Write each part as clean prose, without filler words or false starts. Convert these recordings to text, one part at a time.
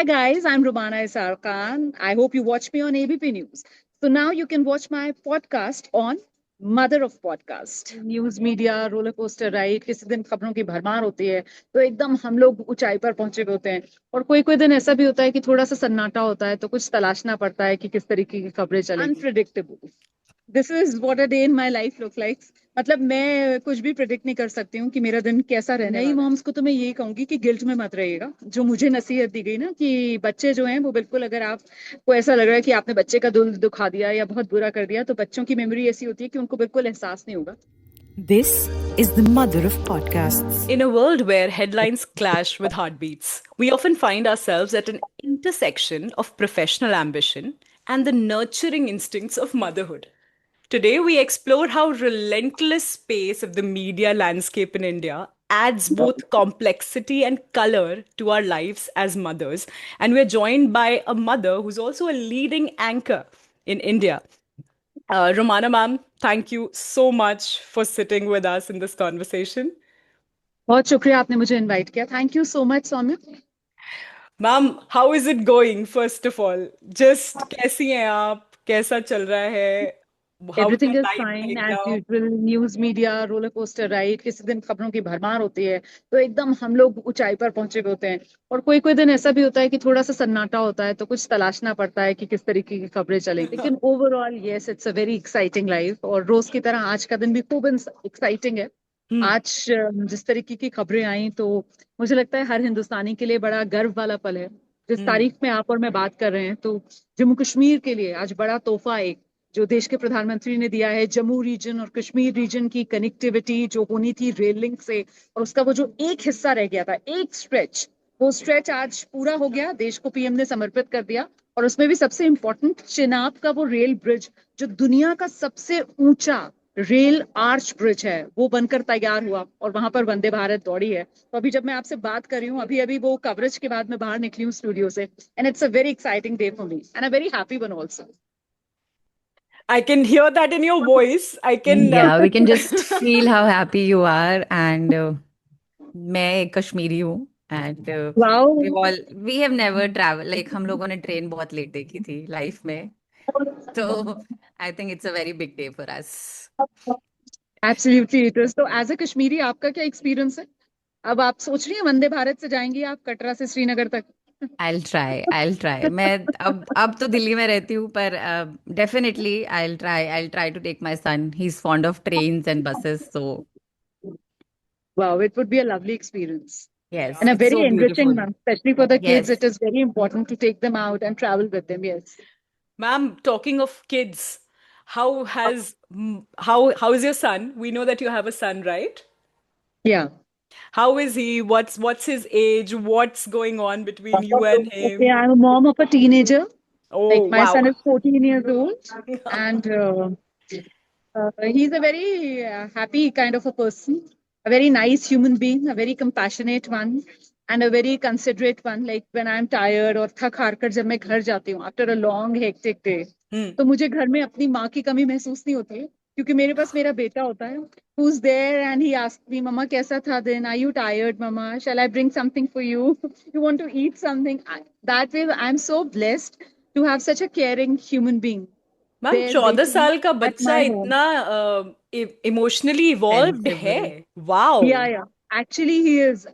Hi guys, I'm Rumana Isar Khan. I hope you watch me on ABP News. So now you can watch my podcast on mother of podcast. News media roller coaster ride, किसी दिन खबरों की भरमार होती है तो एकदम हम लोग ऊंचाई पर पहुंचे हुए होते हैं, और कोई कोई दिन ऐसा भी होता है कि थोड़ा सा सन्नाटा होता है तो कुछ तलाशना पड़ता है कि किस तरीके की खबरें चलेंगी। Unpredictable, this is what a day in my life look like. मतलब मैं कुछ भी प्रिडिक्ट नहीं कर सकती हूँ कि मेरा दिन कैसा रहने वाला है। नई मॉम्स को तो मैं यही कहूंगी कि गिल्ट में मत रहिएगा। जो मुझे नसीहत दी गई ना कि बच्चे जो हैं वो बिल्कुल, अगर आपको ऐसा लग रहा है कि आपने बच्चे का दिल दुखा दिया या बहुत बुरा कर दिया, तो बच्चों की मेमोरी ऐसी होती है कि उनको बिल्कुल एहसास नहीं होगा। This is the mother of podcasts. In a world where headlines clash with heartbeats, we often find ourselves at an intersection of professional ambition and the nurturing instincts of motherhood. Today, we explore how relentless pace of the media landscape in India adds both complexity and color to our lives as mothers. And we're joined by a mother who's also a leading anchor in India. Romana ma'am, thank you so much for sitting with us in this conversation. बहुत शुक्रिया, आपने मुझे invite किया। Thank you so much Saumya. Ma'am, how is it going? First of all, just कैसी हैं आप? कैसा चल रहा है? How is everything your is life fine right as now? Usual. News media roller coaster ride, किसी दिन खबरों की भरमार होती है तो एकदम हम लोग ऊंचाई पर पहुंचे हुए होते हैं, और कोई कोई दिन ऐसा भी होता है कि थोड़ा सा सन्नाटा होता है तो कुछ तलाशना पड़ता है कि किस तरीके की खबरें चलेंगी। लेकिन overall yes, it's a very exciting life, और रोज की तरह आज का दिन भी खूब एक्साइटिंग है। आज जिस तरीके की खबरें आई तो मुझे लगता है हर हिंदुस्तानी के लिए बड़ा गर्व वाला पल है। जिस तारीख में आप और मैं बात कर रहे हैं तो जम्मू कश्मीर के लिए आज बड़ा तोहफा एक जो देश के प्रधानमंत्री ने दिया है। जम्मू रीजन और कश्मीर रीजन की कनेक्टिविटी जो होनी थी रेल लिंक से, और उसका वो जो एक हिस्सा रह गया था, एक स्ट्रेच, वो स्ट्रेच आज पूरा हो गया, देश को पीएम ने समर्पित कर दिया। और उसमें भी सबसे इंपॉर्टेंट, चिनाब का वो रेल ब्रिज जो दुनिया का सबसे ऊंचा रेल आर्च ब्रिज है, वो बनकर तैयार हुआ और वहां पर वंदे भारत दौड़ी है। तो अभी जब मैं आपसे बात कर रही हूँ, अभी अभी वो कवरेज के बाद मैं बाहर निकली हूँ स्टूडियो से, and it's a very exciting day for me and a very happy one also. I can hear that in your voice. I can. Yeah, we can just feel how happy you are. And मैं एक कश्मीरी हूँ and wow, we have never traveled, like हम लोगों ने train बहुत late देखी थी life में, तो I think it's a very big day for us. Absolutely it is. तो एज अ कश्मीरी आपका क्या एक्सपीरियंस है? अब आप सोच रही हैं वंदे भारत से जाएंगी आप कटरा से श्रीनगर तक? I'll try. मैं अब तो दिल्ली में रहती हूँ, पर definitely I'll try to take my son. He's fond of trains and buses, so Wow, it would be a lovely experience yes, and a it's very so enriching beautiful. one, especially for the kids. Yes. It is very important to take them out and travel with them. Yes. Ma'am, talking of kids, how is your son? We know that you have a son, right? Yeah. How is he? What's his age? What's going on between you and Okay, him? I'm a mom of a teenager. Oh, Like my wow. son is 14 years old, and he's a very happy kind of a person, a very nice human being, a very compassionate one, and a very considerate one. Like when I'm tired और थक हार कर जब मैं घर जाती हूँ after a long hectic day, तो मुझे घर में अपनी माँ की कमी महसूस नहीं होती है, क्योंकि मेरे पास मेरा बेटा होता है who's there and he asked me, "Mama, कैसा था दिन? Are you tired, Mama? Shall I bring something for you? You want to eat something?" That way, I'm so blessed to have such a caring human being ma'am, there 14 waiting साल का at बच्चा my home. इतना emotionally evolved है। Sensible. Wow. Yeah. Actually, he is.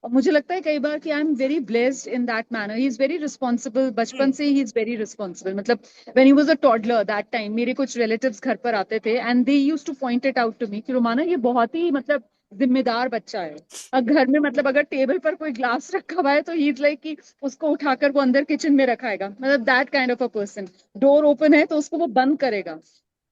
मुझे लगता है कई बार कि I am very blessed in that manner. He is very responsible, बचपन से ही इज वेरी रिस्पॉन्सिबल। मतलब when he was a toddler that time, मेरे कुछ रिलेटिव्स घर पर आते थे and they used to point it out to me कि रोमाना ये बहुत ही मतलब जिम्मेदार बच्चा है। और घर में मतलब अगर टेबल पर कोई ग्लास रखा हुआ है तो ही इज लाइक कि उसको उठाकर वो अंदर किचन में रखाएगा, मतलब that kind of a person. Door open है तो उसको वो बंद करेगा।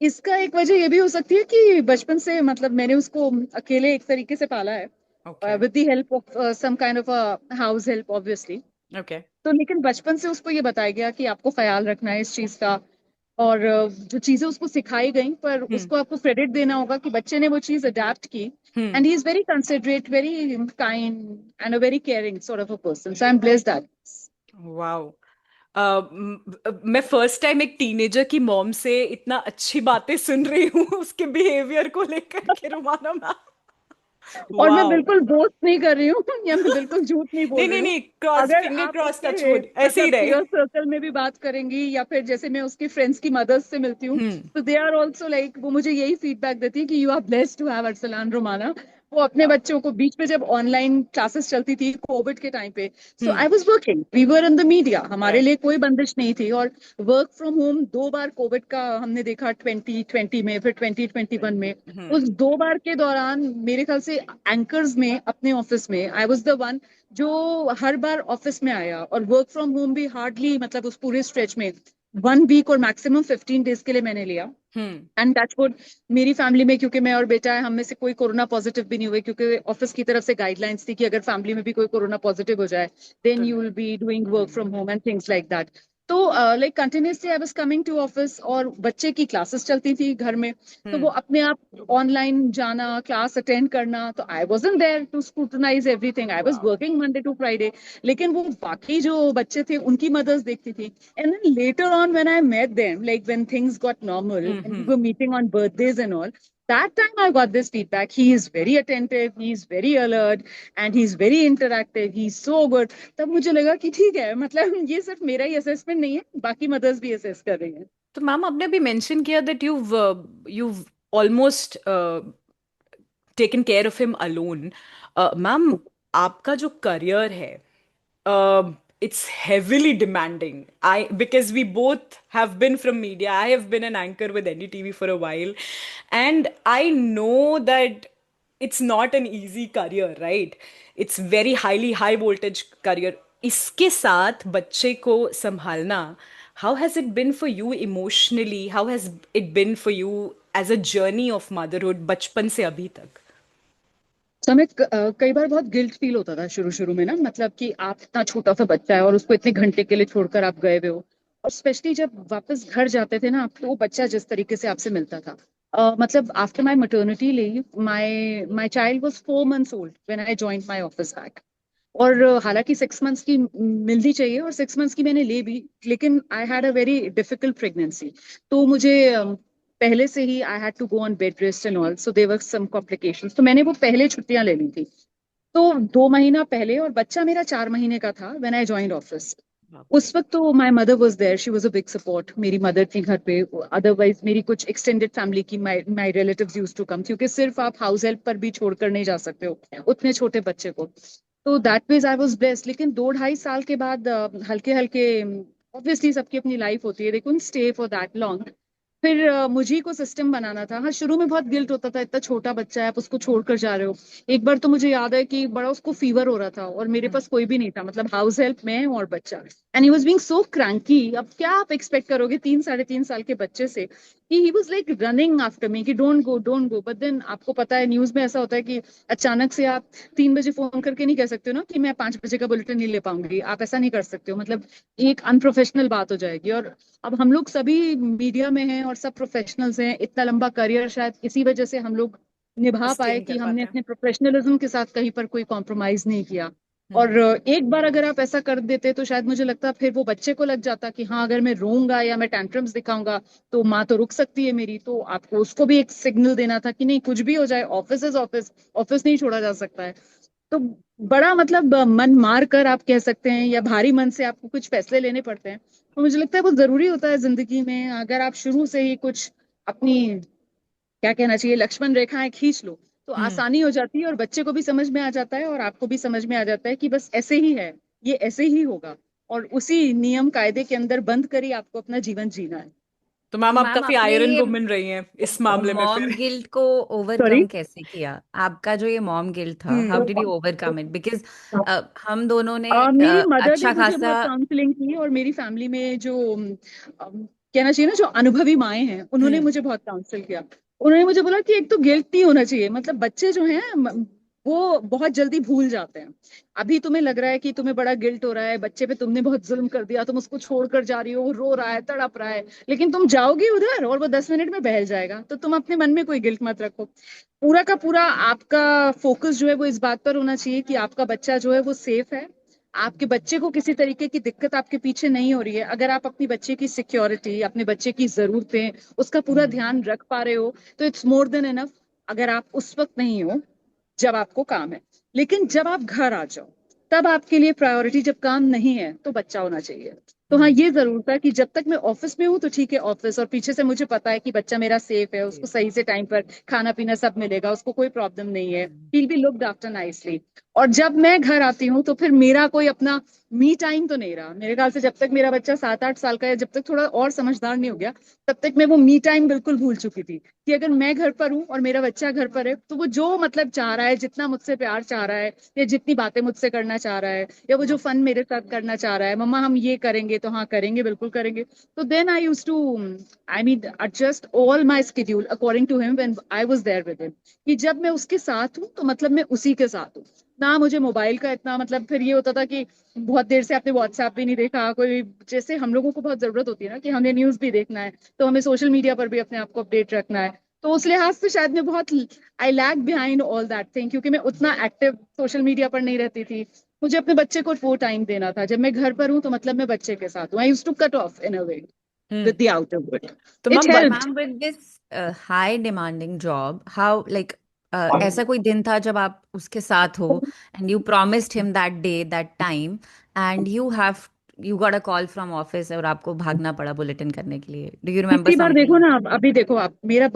इसका एक वजह ये भी हो सकती है कि बचपन से मतलब मैंने उसको अकेले एक तरीके से पाला है, okay. With the help of some kind of a house help obviously. Okay. तो लेकिन बचपन से उसको ये बताया गया कि आपको ख्याल रखना है इस चीज का, और जो चीजें उसको सिखाई गई, पर उसको आपको क्रेडिट देना होगा कि बच्चे ने वो चीज अडेप्ट की। And he is very considerate, very kind and a very caring sort of a person, so I am blessed that. Wow. मैं फर्स्ट टाइम एक टीनेजर की मॉम से इतना अच्छी बातें सुन रही हूँ उसके बिहेवियर को लेकर के, रुमाना मैम। और मैं वाओ। बिल्कुल बोस्ट नहीं कर रही हूँ या मैं बिल्कुल झूठ नहीं नहीं बोल रही नहीं हूँ। नहीं, क्रॉस अगर फिंगर आप क्रॉस, टच उसके वुड, ऐसे ही मतलब रहे। पीयर सर्कल में भी बात करेंगी या फिर जैसे मैं उसकी फ्रेंड्स की मदर्स से मिलती हूँ, हम्म। तो दे आर ऑल्सो लाइक, वो मुझे यही फीडबैक देती है कि you are blessed to have Arsalan Romana. वो अपने वाओ। बच्चों को बीच में जब ऑनलाइन क्लासेस चलती थी कोविड के टाइम पे, so hmm. I was working, we were in the media, हमारे राइट। लिए कोई बंदिश नहीं थी। और वर्क फ्रॉम होम 2 बार कोविड का हमने देखा, 2020 में, फिर 2021 में। हम्म। उस 2 बार के दौरान मेरे ख्याल से एंकर्स में अपने ऑफिस में आई वाज द वन जो हर बार ऑफिस में आया। और वर्क फ्रॉम होम भी हार्डली, मतलब उस पूरे स्ट्रेच में 1 वीक और मैक्सिमम 15 डेज के लिए मैंने लिया। हम्म। एंड दैट्स व्हाट, मेरी फैमिली में, क्योंकि मैं और बेटा है, हम में से कोई कोरोना पॉजिटिव भी नहीं हुए, क्योंकि ऑफिस की तरफ से गाइडलाइंस थी कि अगर फैमिली में भी कोई कोरोना पॉजिटिव हो जाए देन तो you will be doing work hmm. From home and things like that. तो like continuously I was coming to office, और बच्चे की क्लासेस चलती थी घर में, तो वो हम्म। अपने आप ऑनलाइन जाना, क्लास अटेंड करना, तो I wasn't there to scrutinize everything, I was wow. Working Monday to Friday. लेकिन वो बाकी जो बच्चे थे उनकी मदर्स देखती थी। And then later on, when I met them, like when things got normal and we hmm. were meeting on birthdays and all, that time I got this feedback. He is very attentive, he's very alert, and he's very interactive. He's so good. तब मुझे लगा कि ठीक है, मतलब ये सिर्फ मेरा ही असेसमेंट नहीं है, बाकी मदर्स भी असेस कर रही हैं। तो मैम, आपने अभी मेंशन किया that you've almost taken care of him alone. Ma'am, आपका जो करियर है, it's heavily demanding. Because we both have been from media. I have been an anchor with NDTV for a while, and I know that it's not an easy career, right? It's very highly high voltage career. इसके साथ बच्चे को संभालना, how has it been for you emotionally? How has it been for you as a journey of motherhood, बचपन से अभी तक? तो हमें कई बार बहुत गिल्ट फील होता था शुरू शुरू में ना, मतलब कि आप इतना छोटा सा बच्चा है और उसको इतने घंटे के लिए छोड़कर आप गए हुए हो। और स्पेशली जब वापस घर जाते थे ना, तो वो बच्चा जिस तरीके से आपसे मिलता था, मतलब after my maternity leave, my my child was 4 months old when I joined my office back. और हालांकि 6 मंथ्स की मिलनी चाहिए, और 6 मंथ्स की मैंने ले भी, लेकिन I had a very difficult pregnancy. तो मुझे पहले से ही I had to go on bed rest and all, so there were some complications, तो मैंने वो पहले छुट्टियां ले ली थी। तो 2 महीना पहले, और बच्चा मेरा 4 महीने का था व्हेन आई ज्वाइंड ऑफिस। बाप रे। उस वक्त तो my mother was there, she was a big support, मेरी मदर थी घर पे। अदरवाइज मेरी कुछ एक्सटेंडेड फैमिली की, my my relatives used to come, क्योंकि सिर्फ आप हाउस हेल्प पर भी छोड़कर नहीं जा सकते हो उतने छोटे बच्चे को। तो that means I was blessed. लेकिन 2 ढाई साल के बाद हल्के हल्के, ऑब्वियसली सबकी अपनी लाइफ होती है, they couldn't stay for that long. फिर मुझे को सिस्टम बनाना था। हाँ, शुरू में बहुत गिल्ट होता था, इतना छोटा बच्चा है, आप उसको छोड़कर जा रहे हो। एक बार तो मुझे याद है कि बड़ा उसको फीवर हो रहा था और मेरे हम्म। पास कोई भी नहीं था, मतलब हाउस हेल्प में और बच्चा, and he was being so cranky. अब क्या आप एक्सपेक्ट करोगे 3 साढ़े 3 साल के बच्चे से, कि he was like running after me कि don't go don't go. But then आपको पता है न्यूज में ऐसा होता है कि अचानक से आप 3 बजे फोन करके नहीं कह सकते हो ना कि मैं 5 बजे का बुलेटिन नहीं ले पाऊंगी, आप ऐसा नहीं कर सकते हो, मतलब एक अनप्रोफेशनल बात हो जाएगी। और अब हम लोग सभी मीडिया में हैं और सब प्रोफेशनल्स हैं, इतना लंबा करियर शायद इसी वजह से हम लोग निभा पाए सस्टेन कि कर हमने पाते हैं। अपने प्रोफेशनलिज्म के साथ कहीं पर कोई कॉम्प्रोमाइज नहीं किया। और हम्म। एक बार अगर आप ऐसा कर देते तो शायद मुझे लगता फिर वो बच्चे को लग जाता कि हाँ, अगर मैं रोऊंगा या मैं टैंट्रम्स दिखाऊंगा तो माँ तो रुक सकती है मेरी। तो आपको उसको भी एक सिग्नल देना था कि नहीं, कुछ भी हो जाए, ऑफिस इज ऑफिस, ऑफिस नहीं छोड़ा जा सकता है। तो बड़ा मतलब मन मार कर आप कह सकते हैं, या भारी मन से आपको कुछ फैसले लेने पड़ते हैं। तो मुझे लगता है बहुत जरूरी होता है जिंदगी में, अगर आप शुरू से ही कुछ अपनी, क्या कहना चाहिए, लक्ष्मण रेखाएं खींच लो, तो हम्म। आसानी हो जाती है, और बच्चे को भी समझ में आ जाता है और आपको भी समझ में आ जाता है कि बस ऐसे ही है, ये ऐसे ही होगा, और उसी नियम कायदे के अंदर बंद कर ही आपको अपना जीवन जीना है। तो मैम, तो आप मैम काफी आपने आयरन ये वुमन रही हैं इस मामले में मॉम फिर। गिल्ट को सॉरी। ओवरकम कैसे किया? आपका जो ये मॉम गिल्ट था, how hmm. Did you overcome it? Because हम दोनों ने मेरी मदर ने अच्छा मुझे खासा। बहुत काउंसलिंग की, और मेरी फैमिली में जो कहना चाहिए ना, जो अनुभवी माएं हैं, उन्होंने हम्म। मुझे बहुत काउंसिल किया। उन्होंने मुझे बोला कि एक तो गिल्ट नहीं होना चाहिए, मतलब बच्चे जो हैं वो बहुत जल्दी भूल जाते हैं। अभी तुम्हें लग रहा है कि तुम्हें बड़ा गिल्ट हो रहा है, बच्चे पे तुमने बहुत जुल्म कर दिया, तुम उसको छोड़कर जा रही हो, वो रो रहा है, तड़प रहा है, लेकिन तुम जाओगी उधर और वो 10 मिनट में बहल जाएगा, तो तुम अपने मन में कोई गिल्ट मत रखो। पूरा का पूरा आपका फोकस जो है वो इस बात पर होना चाहिए कि आपका बच्चा जो है वो सेफ है, आपके बच्चे को किसी तरीके की दिक्कत आपके पीछे नहीं हो रही है। अगर आप अपनी बच्चे की सिक्योरिटी, अपने बच्चे की जरूरतें, उसका पूरा हम्म। ध्यान रख पा रहे हो, तो इट्स मोर देन एनफ। अगर आप उस वक्त नहीं हो, जब आपको काम है। लेकिन जब आप घर आ जाओ, तब आपके लिए प्रायोरिटी जब काम नहीं है तो बच्चा होना चाहिए। तो हाँ, ये जरूर था कि जब तक मैं ऑफिस में हूँ तो ठीक है ऑफिस, और पीछे से मुझे पता है कि बच्चा मेरा सेफ है, उसको सही से टाइम पर खाना पीना सब मिलेगा, उसको कोई प्रॉब्लम नहीं है, ही बी लुक्ड आफ्टर नाइसली। और जब मैं घर आती हूँ तो फिर मेरा कोई अपना मी टाइम तो नहीं रहा मेरे ख्याल से। जब तक मेरा बच्चा 7-8 साल का है, जब तक थोड़ा और समझदार नहीं हो गया, तब तक मैं वो मी टाइम बिल्कुल भूल चुकी थी कि अगर मैं घर पर हूँ और मेरा बच्चा घर पर है तो वो जो मतलब चाह रहा है, जितना मुझसे प्यार चाह रहा है, या जितनी बातें मुझसे करना चाह रहा है, या वो जो फन मेरे साथ करना चाह रहा है, मम्मा हम ये करेंगे, तो हाँ करेंगे, बिल्कुल करेंगे। तो then I use to, I mean, adjust all my schedule according to him when I was there with him, कि जब मैं उसके साथ हूँ तो मतलब मैं उसी के साथ हूँ ना। मुझे मोबाइल का इतना मतलब, फिर ये होता था कि बहुत देर से आपने व्हाट्सएप भी नहीं देखा कोई, जैसे हम लोगों को बहुत जरूरत होती है ना कि हमें न्यूज भी देखना है, तो हमें सोशल मीडिया पर भी अपने आप को अपडेट रखना है। तो उस लिहाज से शायद मैं बहुत, I lag behind all that thing, क्योंकि मैं उतना एक्टिव सोशल मीडिया पर नहीं रहती थी। मुझे अपने बच्चे को वो टाइम देना था। जब मैं घर पर हूँ तो मतलब मैं बच्चे के साथ हूँ। I used to cut off in a way hmm with the outer world. तो it ma'am So, helped. ma'am, with this high demanding job, how like ऐसा कोई दिन था जब आप उसके साथ हो and you promised him that day, that time, and you got a call from office और आपको भागना पड़ा बुलेटिन करने के लिए. Do you remember इतनी बार something देखो like ना, अभी देखो आप, मेरा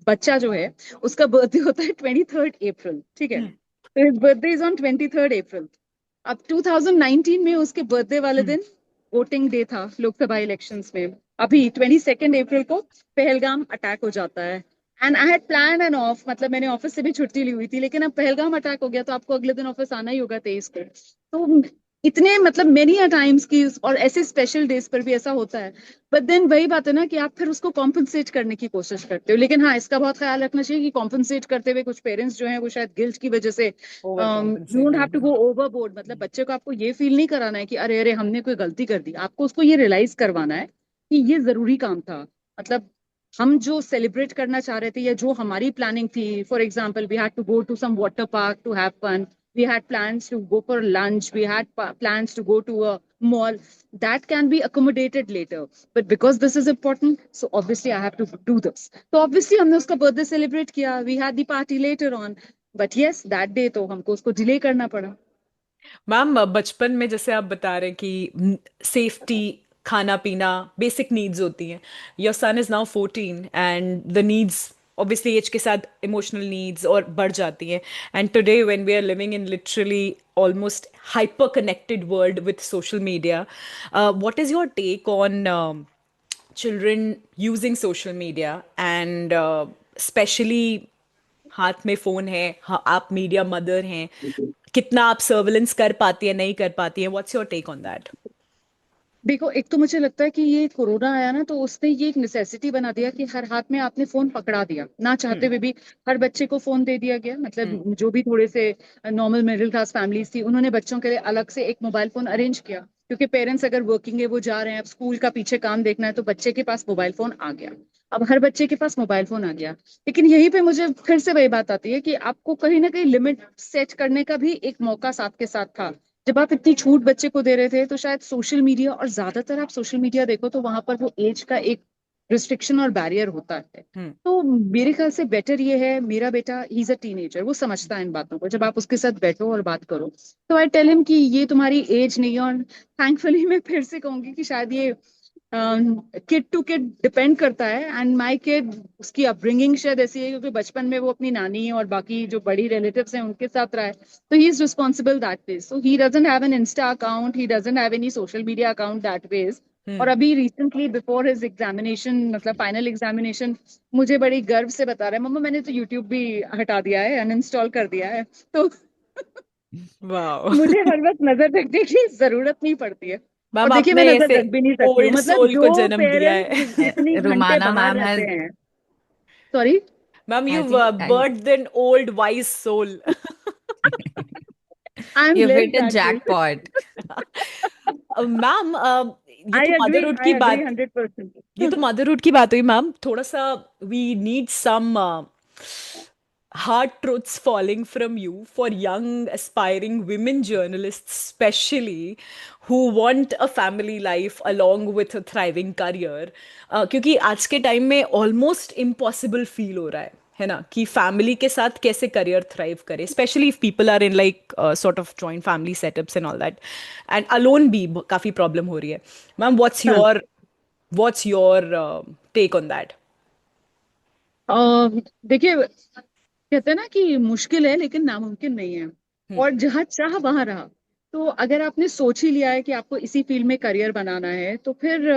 बच्चा जो है उसका बर्थडे होता है 23rd अप्रैल, ठीक है? हम्म तो his birthday is on 23rd अप्रैल। अब 2019 में उसके बर्थडे वाले हम्म दिन वोटिंग डे था लोकसभा इलेक्शंस में। अभी 22 अप्रैल को पहलगाम अटैक हो जाता है। And I had plan an off, मतलब मैंने ऑफिस से भी छुट्टी ली हुई थी, लेकिन अब पहलगाम अटैक हो गया तो आपको अगले दिन ऑफिस आना ही होगा 23 को। तो इतने मतलब मेनी अ टाइम्स की, और ऐसे स्पेशल डेज पर भी ऐसा होता है। बट देन वही बात है ना कि आप फिर उसको कॉम्पनसेट करने की कोशिश करते हो। लेकिन हाँ, इसका बहुत ख्याल रखना चाहिए कि कॉम्पनसेट करते हुए कुछ पेरेंट्स जो हैं वो शायद गिल्ट की वजह से, over you don't have compensated to go overboard. मतलब बच्चे को आपको ये फील नहीं कराना है कि अरे अरे हमने कोई गलती कर दी। आपको उसको ये रियलाइज करवाना है कि ये जरूरी काम था। मतलब हम जो सेलिब्रेट करना चाह रहे थे, या जो हमारी प्लानिंग थी, for example we had to go to some water park to have fun, we had plans to go for lunch, we had plans to go to a mall, that can be accommodated later, but because this is important, so obviously I have to do this. So obviously हमने उसका birthday celebrate किया, we had the party later on, but yes, that day तो हमको उसको delay करना पड़ा। Ma'am बचपन में जैसे आप बता रहे हैं कि सेफ्टी, खाना पीना, बेसिक नीड्स होती हैं. Your son is now 14 and the needs obviously age के साथ इमोशनल नीड्स और बढ़ जाती हैं. And today when we are living in literally almost hyper connected world with social media, what is your take on children using social media and especially हाथ में phone है, हाँ, आप मीडिया मदर हैं, कितना आप सर्वेलेंस कर पाती है, नहीं कर पाती है? What's your take on that? देखो, एक तो मुझे लगता है कि ये कोरोना आया ना, तो उसने ये एक नेसेसिटी बना दिया कि हर हाथ में आपने फोन पकड़ा दिया, ना चाहते हम्म हुए भी हर बच्चे को फोन दे दिया गया। हम्म मतलब जो भी थोड़े से नॉर्मल मिडिल क्लास फैमिलीज थी, उन्होंने बच्चों के लिए अलग से एक मोबाइल फोन अरेंज किया, क्योंकि पेरेंट्स अगर वर्किंग है, वो जा रहे हैं, अब स्कूल का पीछे काम देखना है, तो बच्चे के पास मोबाइल फोन आ गया। अब हर बच्चे के पास मोबाइल फोन आ गया। लेकिन यहीं पे मुझे फिर से वही बात आती है कि आपको कहीं ना कहीं लिमिट सेट करने का भी एक मौका साथ के साथ था। जब आप इतनी छूट बच्चे को दे रहे थे, तो शायद सोशल मीडिया, और ज्यादातर आप सोशल मीडिया देखो तो वहां पर वो एज का एक रिस्ट्रिक्शन और बैरियर होता है। हम्म तो मेरे ख्याल से बेटर ये है, मेरा बेटा ही इज अ टीनेजर, वो समझता है इन बातों को। जब आप उसके साथ बैठो और बात करो, तो आई टेल हिम कि ये तुम्हारी एज नहीं है। और थैंकफुली मैं फिर से कहूंगी कि शायद ये किड टू किड डिपेंड करता है। एंड माय किड, उसकी अपब्रिंगिंग शायद ऐसी है, क्योंकि बचपन में वो अपनी नानी और बाकी जो बड़ी रिलेटिव्स हैं उनके साथ रहा है, तो he is responsible that way. So he doesn't have an insta account, he doesn't have any social media account that ways. और हम्म अभी रिसेंटली बिफोर हिज एग्जामिनेशन, मतलब फाइनल एग्जामिनेशन, मुझे बड़ी गर्व से बता रहा है, मम्मा मैंने तो यूट्यूब भी हटा दिया है, अनइंस्टॉल कर दिया है। तो वाओ. मुझे हर वक्त नजर रखने की जरूरत नहीं पड़ती है। और मैम देखिए, मैं आपने नजर ऐसे रख भी नहीं सकती हूँ, ओल्ड मतलब सोल को जो जन्म दिया पेरेंट्स है. जितनी घंटे Rumana बाहर ma'am रहते has, हैं, sorry, ma'am I you think birth an old wise soul. I am you've blessed hit a that way. jackpot. Ma'am ये आई तो एग्री, मदरहुड आई की एग्री बात, 100%। ये तो मदरहुड की बात हुई मैम. थोड़ा सा we need some hard truths falling from you for young aspiring women journalists, especially who want a family life along with a thriving career. क्योंकि आज के टाइम में ऑलमोस्ट इम्पॉसिबल फील हो रहा है है ना, कि फैमिली के साथ कैसे करियर थ्राइव करे, specially if people are in like sort of joint family setups and all that, and alone भी काफी प्रॉब्लम हो रही है। मैम, हाँ। What's your take on that? देखिए, कहते हैं ना कि मुश्किल है लेकिन नामुमकिन नहीं है। हम्म। और जहाँ चाह वहां रहा। तो अगर आपने सोच ही लिया है कि आपको इसी फील्ड में करियर बनाना है तो फिर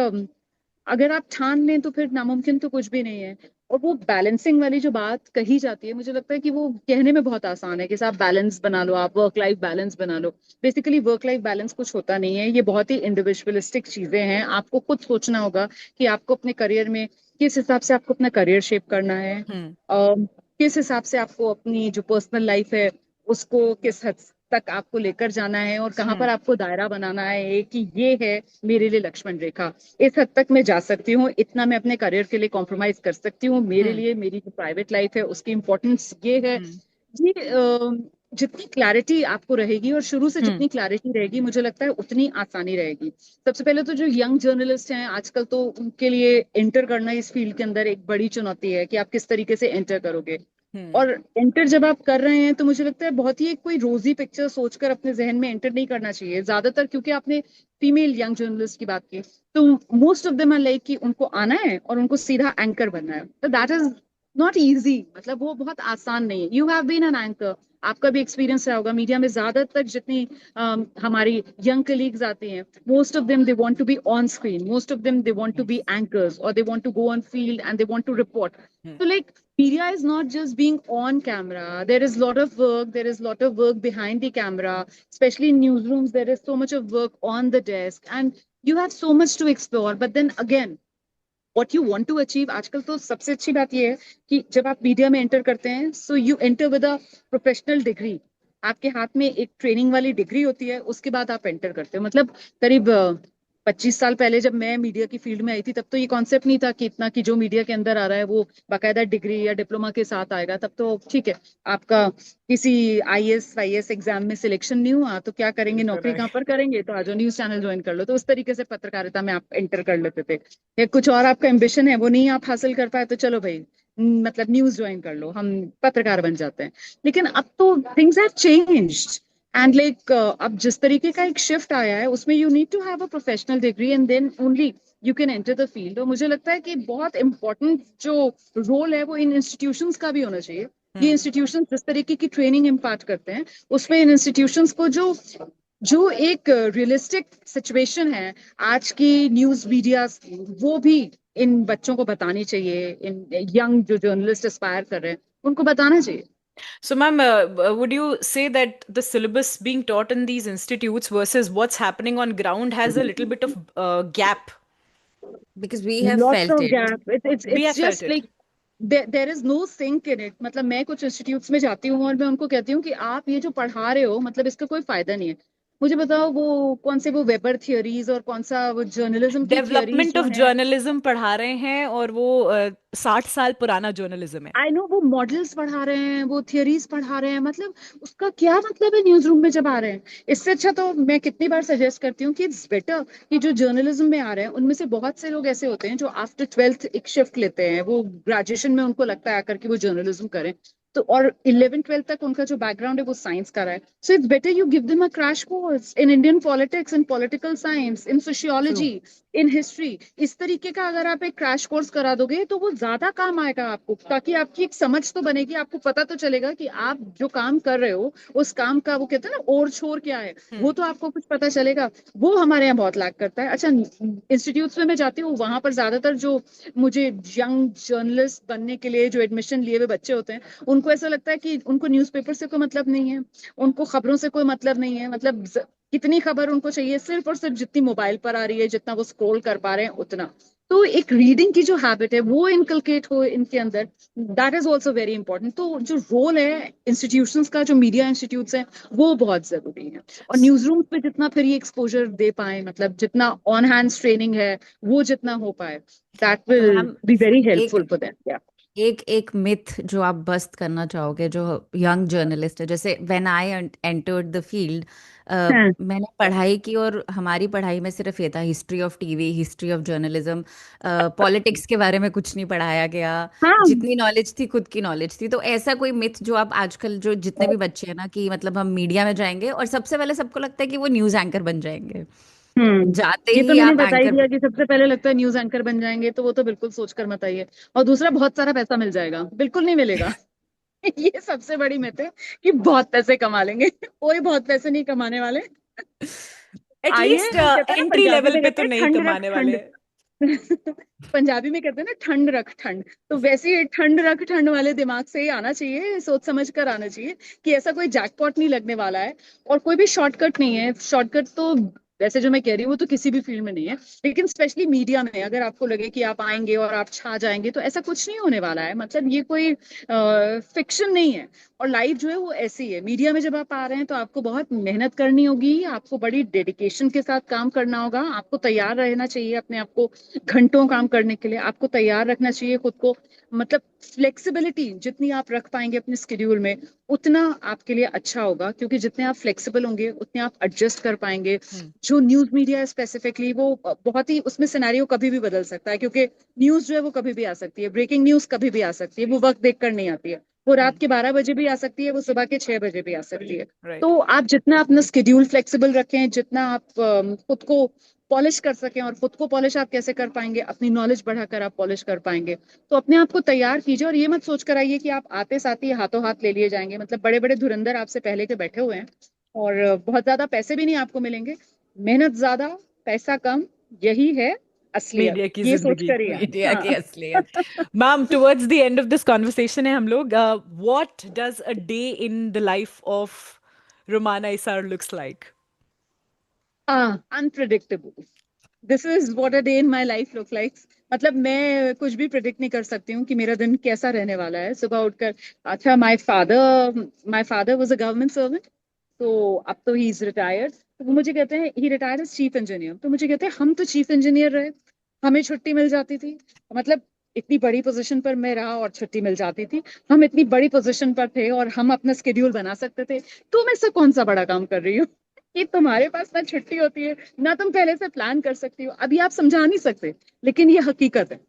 अगर आप ठान लें तो फिर नामुमकिन तो कुछ भी नहीं है। और वो बैलेंसिंग वाली जो बात कही जाती है, मुझे लगता है कि वो कहने में बहुत आसान है कि आप बैलेंस बना लो, आप वर्क लाइफ बैलेंस बना लो। बेसिकली वर्क लाइफ बैलेंस कुछ होता नहीं है, ये बहुत ही इंडिविजुअलिस्टिक चीजें हैं। आपको खुद सोचना होगा कि आपको अपने करियर में किस हिसाब से आपको अपना करियर शेप करना है। हम्म। किस हिसाब से आपको अपनी जो पर्सनल लाइफ है उसको किस हद तक आपको लेकर जाना है, और कहाँ हम्म। पर आपको दायरा बनाना है कि ये है मेरे लिए लक्ष्मण रेखा। इस हद तक मैं जा सकती हूँ, इतना मैं अपने करियर के लिए कॉम्प्रोमाइज कर सकती हूँ, मेरे हम्म। लिए मेरी जो प्राइवेट लाइफ है उसकी इम्पोर्टेंस ये है। हम्म। ये जितनी क्लैरिटी आपको रहेगी और शुरू से हम्म। जितनी क्लैरिटी रहेगी, मुझे लगता है उतनी आसानी रहेगी। सबसे पहले तो जो यंग जर्नलिस्ट हैं आजकल, तो उनके लिए एंटर करना इस फील्ड के अंदर एक बड़ी चुनौती है कि आप किस तरीके से एंटर करोगे। हम्म। और एंटर जब आप कर रहे हैं तो मुझे लगता है बहुत ही एक कोई रोजी पिक्चर सोचकर अपने जहन में एंटर नहीं करना चाहिए ज्यादातर, क्योंकि आपने फीमेल यंग जर्नलिस्ट की बात की। तो most of them are like कि उनको आना है और उनको सीधा एंकर बनना है, तो दैट इज नॉट इजी। मतलब वो बहुत आसान नहीं है। You have been an anchor, आपका भी एक्सपीरियंस रहा होगा मीडिया में। ज्यादातर जितनी हमारी यंग कलीग्स आती हैं, most of them they want to be on screen, most of them they want to be anchors, और they want to go on field and they want to report. Hmm. So like media is not just being on camera. There is lot of work. There is lot of work behind the camera. Especially in newsrooms, there is so much of work on the desk, and you have so much to explore. But then again, what you want to achieve, आजकल तो सबसे अच्छी बात ये है कि जब आप मीडिया में एंटर करते हैं, so you enter with a professional degree. आपके हाथ में एक ट्रेनिंग वाली डिग्री होती है, उसके बाद आप एंटर करते हो। मतलब करीब 25 साल पहले जब मैं मीडिया की फील्ड में आई थी, तब तो ये कॉन्सेप्ट नहीं था कि इतना कि जो मीडिया के अंदर आ रहा है वो बाकायदा डिग्री या डिप्लोमा के साथ आएगा। तब तो ठीक है, आपका किसी आईएएस वाईएएस एग्जाम में सिलेक्शन नहीं हुआ तो क्या करेंगे, नौकरी कहाँ पर करेंगे, तो आज न्यूज चैनल ज्वाइन कर लो। तो उस तरीके से पत्रकारिता में आप एंटर कर लेते थे। या कुछ और आपका एम्बिशन है, वो नहीं आप हासिल कर पाए, तो चलो भाई, मतलब न्यूज ज्वाइन कर लो, हम पत्रकार बन जाते हैं। लेकिन अब तो things have changed, and like अब जिस तरीके का एक शिफ्ट आया है उसमें you need to have a professional degree and then only you can enter the field. और मुझे लगता है कि बहुत इंपॉर्टेंट जो रोल है वो इन इंस्टीट्यूशंस का भी होना चाहिए। ये हम्म। इंस्टीट्यूशंस जिस तरीके की ट्रेनिंग इम्पार्ट करते हैं, उसमें इन इंस्टीट्यूशंस को जो जो एक रियलिस्टिक सिचुएशन है आज की न्यूज मीडिया, वो भी इन बच्चों को बतानी चाहिए। इन यंग जो जर्नलिस्ट एस्पायर कर रहे हैं उनको बताना चाहिए। So, ma'am, would you say that the syllabus being taught in these institutes versus what's happening on ground has a little bit of gap? because we have Lots felt of it. gap. It's We it's have felt just it. like there is no sync in it. मतलब मैं कुछ institutes में जाती हूँ और मैं उनको कहती हूँ कि आप ये जो पढ़ा रहे हो, मतलब इसका कोई फायदा नहीं है। मुझे बताओ वो कौन से वो वेबर थियरीज और कौन सा वो जर्नलिज्म की थियरीज डेवलपमेंट जो ऑफ है। जर्नलिज्म पढ़ा रहे हैं, और वो 60 साल पुराना जर्नलिज्म है। आई नो वो मॉडल्स पढ़ा रहे हैं, वो थियरीज पढ़ा रहे हैं, मतलब उसका क्या मतलब है न्यूज रूम में जब आ रहे हैं। इससे अच्छा तो मैं कितनी बार सजेस्ट करती हूँ कि इट्स बेटर कि जो जर्नलिज्म में आ रहे हैं उनमें से बहुत से लोग ऐसे होते हैं जो आफ्टर 12th एक शिफ्ट लेते हैं, वो ग्रेजुएशन में उनको लगता है आकर कि वो जर्नलिज्म करें। तो और 11th 12th तक उनका जो बैकग्राउंड है वो साइंस का रहा है, so it's better you give them a crash course in Indian politics, in political science, in true. Sociology, in history. इस तरीके का अगर आप एक क्रैश कोर्स करा दोगे तो वो ज्यादा काम आएगा आपको, ताकि आपकी एक समझ तो बनेगी, आपको पता तो चलेगा कि आप जो काम कर रहे हो उस काम का वो कहते हैं ना ओर छोर क्या है, वो हम्म। तो आपको कुछ पता चलेगा। वो हमारे यहाँ बहुत लैक करता है। अच्छा, इंस्टीट्यूट्स में मैं जाती हूँ, वहां पर ज्यादातर जो मुझे यंग जर्नलिस्ट बनने के लिए जो एडमिशन लिए हुए बच्चे होते हैं, उनको ऐसा लगता है कि उनको न्यूज़पेपर से कोई मतलब नहीं है, उनको खबरों से कोई मतलब नहीं है। मतलब कितनी खबर उनको चाहिए, सिर्फ और सिर्फ जितनी मोबाइल पर आ रही है, जितना वो स्क्रॉल कर पा रहे हैं उतना। तो एक रीडिंग की जो हैबिट है वो इनकलकेट हो इनके अंदर, that is also very important. तो जो रोल है इंस्टीट्यूशंस का, जो मीडिया इंस्टीट्यूट्स हैं, वो बहुत जरूरी है। और न्यूज रूम पे जितना फिर ये एक्सपोजर दे पाए, मतलब जितना ऑन हैंड्स ट्रेनिंग है वो जितना हो पाए, दैट तो विल मैम बी वेरी एक हेल्पफुल फॉर देम। एक एक मिथ जो आप बस्ट करना चाहोगे जो यंग जर्नलिस्ट है, जैसे when I entered the field, हाँ मैंने पढ़ाई की और हमारी पढ़ाई में सिर्फ ये था history of TV, history of journalism, politics के बारे में कुछ नहीं पढ़ाया गया। हाँ। जितनी नॉलेज थी खुद की नॉलेज थी। तो ऐसा कोई मिथ जो आप आजकल जो जितने भी बच्चे हैं ना कि मतलब हम मीडिया में जाएंगे और सबसे पहले सबको लगता है कि वो न्यूज़ एंकर बन जाएंगे, हम्म। जाते ये तो ही मैंने आप बता ही एंकर। दिया कि सबसे पहले लगता है न्यूज एंकर बन जाएंगे, तो वो तो बिल्कुल सोच कर मत आइए। और दूसरा, बहुत सारा पैसा मिल जाएगा, बिल्कुल नहीं मिलेगा। ये सबसे बड़ी मिथ है कि बहुत पैसे कमा लेंगे। कोई बहुत पैसे नहीं कमाने वाले। आइए, एटलीस्ट कहते हैं ना एंट्री पंजाबी लेवल में पे कहते तो हैं नहीं ठंड रख कमाने वाले ठंड। हैं। पंजाबी में कहते हैं ना ठंड रख ठंड। तो वैसे ही ठंड रख ठंड वाले दिमाग से ही आना चाहिए, सोच समझ कर आना चाहिए कि ऐसा कोई जैकपॉट नहीं लगने वाला है। और कोई भी शॉर्टकट नहीं है। शॉर्टकट तो वैसे जो मैं कह रही हूँ वो तो किसी भी फील्ड में नहीं है। लेकिन स्पेशली मीडिया में अगर आपको लगे कि आप आएंगे और आप छा जाएंगे, तो ऐसा कुछ नहीं होने वाला है। मतलब ये कोई फिक्शन नहीं है। और लाइफ जो है वो ऐसी है। मीडिया में जब आप आ रहे हैं तो आपको बहुत मेहनत करनी होगी, आपको बड़ी डेडिकेशन के साथ काम करना होगा, आपको तैयार रहना चाहिए अपने आप को घंटों काम करने के लिए, आपको तैयार रखना चाहिए खुद को। मतलब फ्लेक्सिबिलिटी जितनी आप रख पाएंगे अपने स्केड्यूल में, उतना आपके लिए अच्छा होगा, क्योंकि जितने आप फ्लेक्सिबल होंगे उतने आप एडजस्ट कर पाएंगे। हम्म। जो न्यूज मीडिया है स्पेसिफिकली, वो बहुत ही, उसमें सिनेरियो कभी भी बदल सकता है, क्योंकि न्यूज जो है वो कभी भी आ सकती है। ब्रेकिंग न्यूज कभी भी आ सकती है, वो वक्त देखकर नहीं आती है। वो रात हम्म। के 12 बजे भी आ सकती है, वो सुबह के 6 बजे भी आ सकती है। राइट। तो आप जितना अपना स्केड्यूल फ्लेक्सिबल रखें, जितना आप खुद को पॉलिश कर सकें, और खुद को पॉलिश आप कैसे कर पाएंगे, अपनी नॉलेज बढ़ाकर आप पॉलिश कर पाएंगे। तो अपने आप को तैयार कीजिए, और ये मत सोच कर आइए कि आप आते साथ ही हाथों हाथ ले लिए जाएंगे। मतलब बड़े बड़े धुरंधर आपसे पहले के बैठे हुए हैं, और बहुत ज्यादा पैसे भी नहीं आपको मिलेंगे। मेहनत ज्यादा, पैसा कम, यही है असलियत। मीडिया की ये सोच जिंदगी। कर ही आए। मीडिया की हाँ। असलियत। Ma'am, towards the end of this conversation है हम लोग, what does a day in the life of Romana Isar looks like? Unpredictable. This is what a day in my life look like. मतलब मैं कुछ भी प्रिडिक्ट नहीं कर सकती हूँ कि मेरा दिन कैसा रहने वाला है सुबह उठकर। अच्छा, my father was a government servant. तो अब तो ही इज रिटायर्ड। तो वो मुझे कहते हैं, ही रिटायर्ड एज चीफ इंजीनियर। तो मुझे कहते हैं हम तो चीफ इंजीनियर रहे, हमें छुट्टी मिल जाती थी। मतलब इतनी बड़ी पोजीशन पर मैं रहा और छुट्टी मिल जाती थी। हम इतनी बड़ी पोजीशन पर थे और हम अपना स्केड्यूल बना सकते थे। तुम ऐसा कौन सा बड़ा काम कर रही हो कि तुम्हारे पास ना छुट्टी होती है, ना तुम पहले से प्लान कर सकती हो। अभी आप समझा नहीं सकते, लेकिन ये हकीकत है।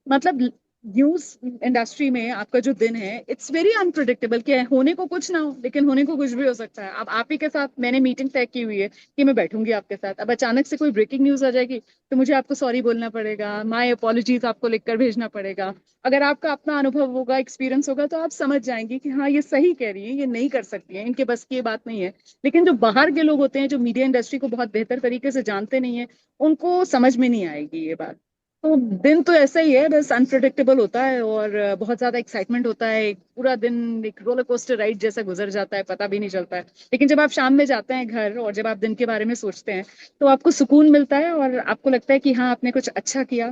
मतलब न्यूज इंडस्ट्री में आपका जो दिन है, इट्स वेरी अनप्रिडिक्टेबल। कि होने को कुछ ना हो, लेकिन होने को कुछ भी हो सकता है। अब आप ही के साथ मैंने मीटिंग तय की हुई है कि मैं बैठूंगी आपके साथ, अब अचानक से कोई ब्रेकिंग न्यूज आ जाएगी, तो मुझे आपको सॉरी बोलना पड़ेगा, माय अपॉलॉजीज आपको लिखकर भेजना पड़ेगा। अगर आपका अपना अनुभव होगा, एक्सपीरियंस होगा, तो आप समझ जाएंगे कि हाँ, ये सही कह रही है, ये नहीं कर सकती है, इनके बस की ये बात नहीं है। लेकिन जो बाहर के लोग होते हैं, जो मीडिया इंडस्ट्री को बहुत बेहतर तरीके से जानते नहीं है, उनको समझ में नहीं आएगी ये बात। तो दिन तो ऐसा ही है, बस अनप्रिडिक्टेबल होता है, और बहुत ज्यादा एक्साइटमेंट होता है। एक पूरा दिन एक रोलर कोस्टर राइड जैसा गुजर जाता है, पता भी नहीं चलता है। लेकिन जब आप शाम में जाते हैं घर, और जब आप दिन के बारे में सोचते हैं, तो आपको सुकून मिलता है, और आपको लगता है कि हाँ, आपने कुछ अच्छा किया,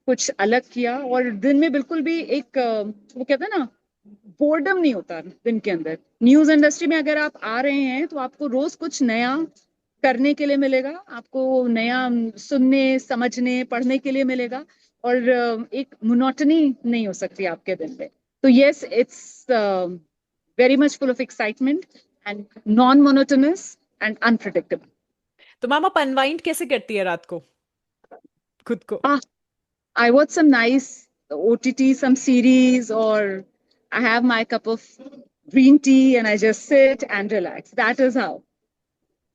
कुछ अलग किया। और दिन में बिल्कुल भी एक वो कहते हैं ना, बोर्डम नहीं होता दिन के अंदर। न्यूज इंडस्ट्री में अगर आप आ रहे हैं, तो आपको रोज कुछ नया करने के लिए मिलेगा, आपको नया सुनने, समझने, पढ़ने के लिए मिलेगा। और एक मोनोटनी नहीं हो सकती आपके दिन में। तो yes, it's very much full of excitement, and non monotonous, and unpredictable. तो मैम, आप अनवाइंड कैसे करती है रात को खुद को? I watch some nice OTT, some series, or I have my cup of green tea and I just sit and relax. That is how.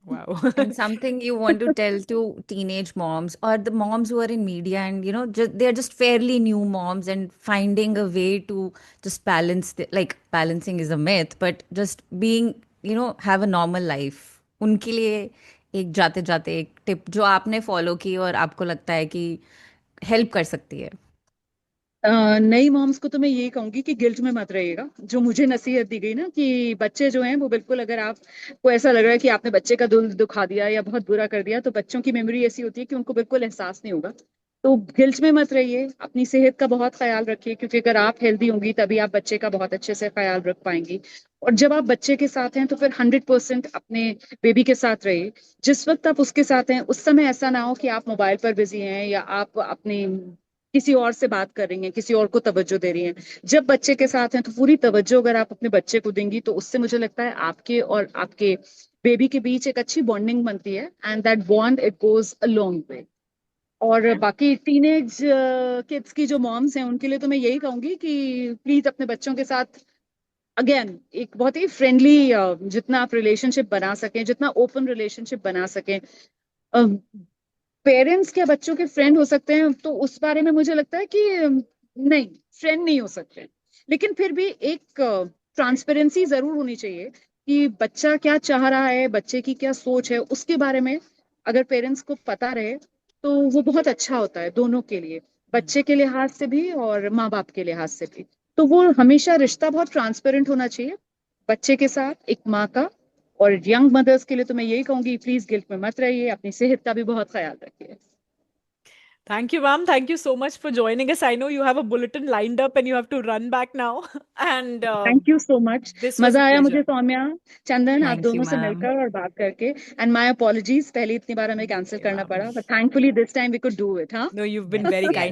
Wow. And something you want to tell to teenage moms or the moms who are in media and they're just fairly new moms and finding a way to just balance like balancing is a myth, but just being have a normal life. उनके लिए एक जाते जाते एक tip जो आपने follow की और आपको लगता है कि हेल्प कर सकती है। नई मॉम्स को तो मैं यही कहूंगी कि गिल्ट में मत रहिएगा। जो मुझे नसीहत दी गई ना, कि बच्चे जो हैं वो बिल्कुल, अगर आपको ऐसा लग रहा है कि आपने बच्चे का दिल दुखा दिया या बहुत बुरा कर दिया, तो बच्चों की मेमोरी ऐसी होती है कि उनको बिल्कुल एहसास नहीं होगा। तो गिल्ट में मत रहिए, अपनी सेहत का बहुत ख्याल रखिए, क्योंकि अगर आप हेल्दी होंगी तभी आप बच्चे का बहुत अच्छे से ख्याल रख पाएंगी। और जब आप बच्चे के साथ हैं, तो फिर 100% अपने बेबी के साथ रहिए। जिस वक्त आप उसके साथ हैं, उस समय ऐसा ना हो कि आप मोबाइल पर बिजी हैं, या आप अपनी किसी और से बात कर रही हैं, किसी और को तवज्जो दे रही हैं। जब बच्चे के साथ हैं तो पूरी तवज्जो अगर आप अपने बच्चे को देंगी तो उससे मुझे लगता है आपके और आपके बेबी के बीच एक अच्छी बॉन्डिंग बनती है, and that bond it goes a long way. और बाकी टीनेज किड्स की जो मॉम्स हैं उनके लिए तो मैं यही कहूंगी कि प्लीज अपने बच्चों के साथ अगेन एक बहुत ही फ्रेंडली, जितना आप रिलेशनशिप बना सकें, जितना ओपन रिलेशनशिप बना सकें। पेरेंट्स क्या बच्चों के फ्रेंड हो सकते हैं तो उस बारे में मुझे लगता है कि नहीं, फ्रेंड नहीं हो सकते, लेकिन फिर भी एक ट्रांसपेरेंसी जरूर होनी चाहिए कि बच्चा क्या चाह रहा है, बच्चे की क्या सोच है, उसके बारे में अगर पेरेंट्स को पता रहे तो वो बहुत अच्छा होता है दोनों के लिए, बच्चे के लिहाज से भी और माँ बाप के लिहाज से भी। तो वो हमेशा रिश्ता बहुत ट्रांसपेरेंट होना चाहिए बच्चे के साथ एक माँ का। और यंग मदर्स के लिए तो मैं यही कहूंगी, प्लीज गिल्ट में मत रहिए, अपनी सेहत का भी बहुत ख्याल रखिए। Thank you, ma'am. Thank you so much for joining us. I know you have a bulletin lined up and you have to run back now. And thank you so much. this was a मजा आया मुझे pleasure. Saumya, चंदन, आप Thank you, दोनों से ma'am. मिलकर और बात करके। एंड माय अपॉलॉजीज, पहले इतनी बार हमें कैंसिल Okay, करना ma'am. पड़ा, but thankfully this time we could do it. हाँ No, you've been very kind. Yes.